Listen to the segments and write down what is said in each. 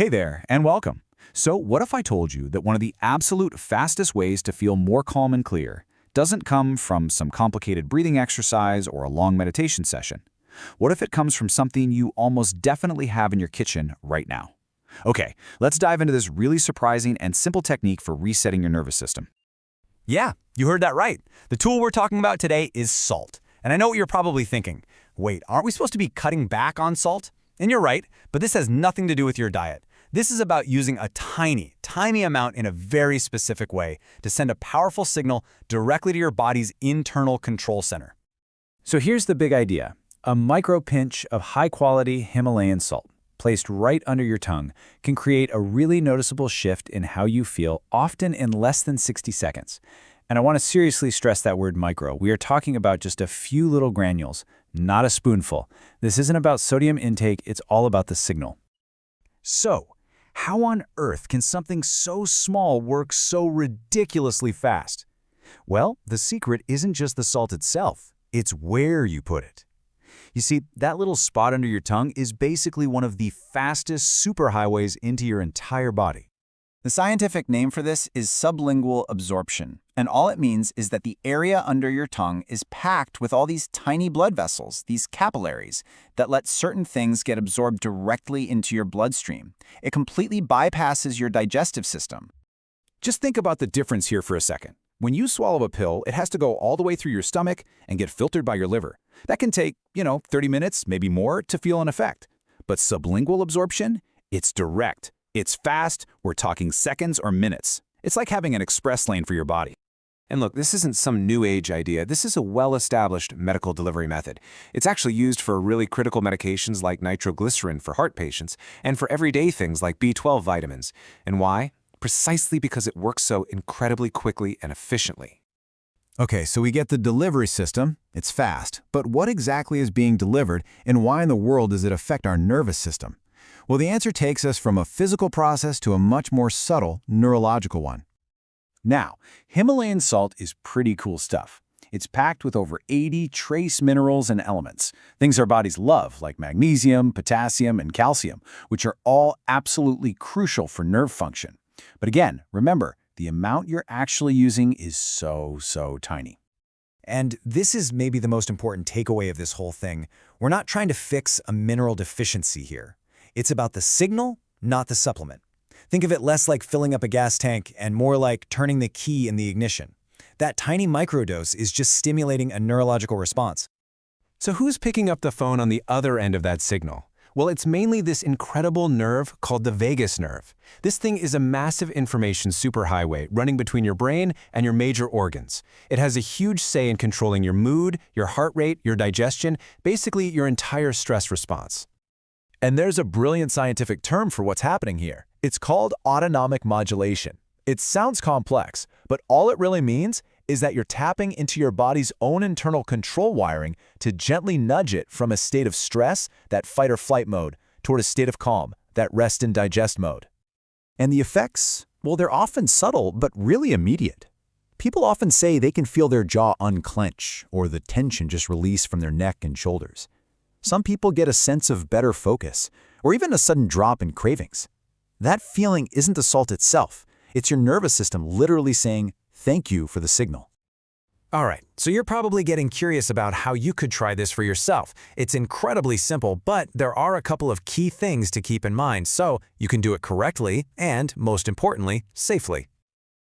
Hey there, and welcome. So, what if I told you that one of the absolute fastest ways to feel more calm and clear doesn't come from some complicated breathing exercise or a long meditation session? What if it comes from something you almost definitely have in your kitchen right now? Okay, let's dive into this really surprising and simple technique for resetting your nervous system. Yeah, you heard that right. The tool we're talking about today is salt. And I know what you're probably thinking. Wait, aren't we supposed to be cutting back on salt? And you're right, but this has nothing to do with your diet. This is about using a tiny, tiny amount in a very specific way to send a powerful signal directly to your body's internal control center. So here's the big idea. A micro pinch of high-quality Himalayan salt, placed right under your tongue, can create a really noticeable shift in how you feel, often in less than 60 seconds. And I want to seriously stress that word micro. We are talking about just a few little granules, not a spoonful. This isn't about sodium intake, it's all about the signal. So, how on earth can something so small work so ridiculously fast? Well, the secret isn't just the salt itself, it's where you put it. You see, that little spot under your tongue is basically one of the fastest superhighways into your entire body. The scientific name for this is sublingual absorption, and all it means is that the area under your tongue is packed with all these tiny blood vessels, these capillaries, that let certain things get absorbed directly into your bloodstream. It completely bypasses your digestive system. Just think about the difference here for a second. When you swallow a pill, it has to go all the way through your stomach and get filtered by your liver. That can take, 30 minutes, maybe more, to feel an effect. But sublingual absorption, it's direct. It's fast, we're talking seconds or minutes. It's like having an express lane for your body. And look, this isn't some new age idea. This is a well-established medical delivery method. It's actually used for really critical medications like nitroglycerin for heart patients and for everyday things like B12 vitamins. And why? Precisely because it works so incredibly quickly and efficiently. Okay, so we get the delivery system. It's fast. But what exactly is being delivered, and why in the world does it affect our nervous system? Well, the answer takes us from a physical process to a much more subtle neurological one. Now, Himalayan salt is pretty cool stuff. It's packed with over 80 trace minerals and elements, things our bodies love, like magnesium, potassium, and calcium, which are all absolutely crucial for nerve function. But again, remember, the amount you're actually using is so tiny. And this is maybe the most important takeaway of this whole thing. We're not trying to fix a mineral deficiency here. It's about the signal, not the supplement. Think of it less like filling up a gas tank and more like turning the key in the ignition. That tiny microdose is just stimulating a neurological response. So who's picking up the phone on the other end of that signal? Well, it's mainly this incredible nerve called the vagus nerve. This thing is a massive information superhighway running between your brain and your major organs. It has a huge say in controlling your mood, your heart rate, your digestion, basically your entire stress response. And there's a brilliant scientific term for what's happening here. It's called autonomic modulation. It sounds complex, but all it really means is that you're tapping into your body's own internal control wiring to gently nudge it from a state of stress, that fight or flight mode, toward a state of calm, that rest and digest mode. And the effects, well, they're often subtle, but really immediate. People often say they can feel their jaw unclench or the tension just release from their neck and shoulders. Some people get a sense of better focus, or even a sudden drop in cravings. That feeling isn't the salt itself. It's your nervous system literally saying, thank you for the signal. All right, so you're probably getting curious about how you could try this for yourself. It's incredibly simple, but there are a couple of key things to keep in mind so you can do it correctly and, most importantly, safely.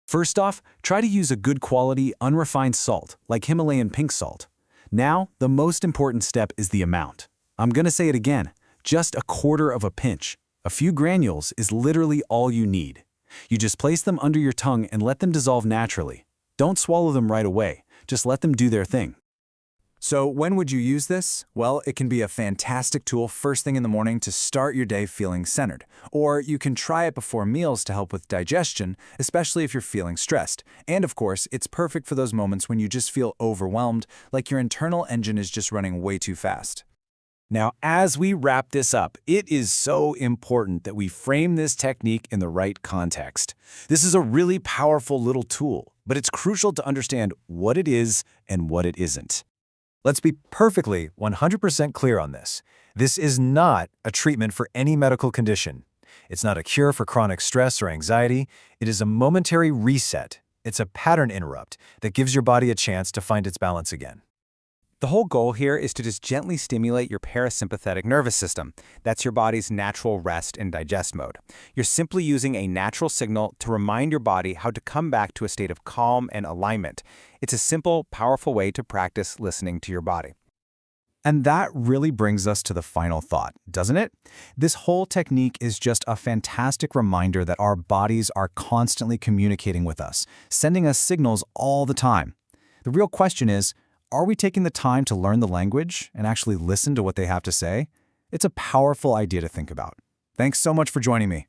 First off, try to use a good quality, unrefined salt, like Himalayan pink salt. Now, the most important step is the amount. I'm going to say it again, just a quarter of a pinch. A few granules is literally all you need. You just place them under your tongue and let them dissolve naturally. Don't swallow them right away. Just let them do their thing. So when would you use this? Well, it can be a fantastic tool first thing in the morning to start your day feeling centered. Or you can try it before meals to help with digestion, especially if you're feeling stressed. And of course, it's perfect for those moments when you just feel overwhelmed, like your internal engine is just running way too fast. Now, as we wrap this up, it is so important that we frame this technique in the right context. This is a really powerful little tool, but it's crucial to understand what it is and what it isn't. Let's be perfectly 100% clear on this. This is not a treatment for any medical condition. It's not a cure for chronic stress or anxiety. It is a momentary reset. It's a pattern interrupt that gives your body a chance to find its balance again. The whole goal here is to just gently stimulate your parasympathetic nervous system. That's your body's natural rest and digest mode. You're simply using a natural signal to remind your body how to come back to a state of calm and alignment. It's a simple, powerful way to practice listening to your body. And that really brings us to the final thought, doesn't it? This whole technique is just a fantastic reminder that our bodies are constantly communicating with us, sending us signals all the time. The real question is, are we taking the time to learn the language and actually listen to what they have to say? It's a powerful idea to think about. Thanks so much for joining me.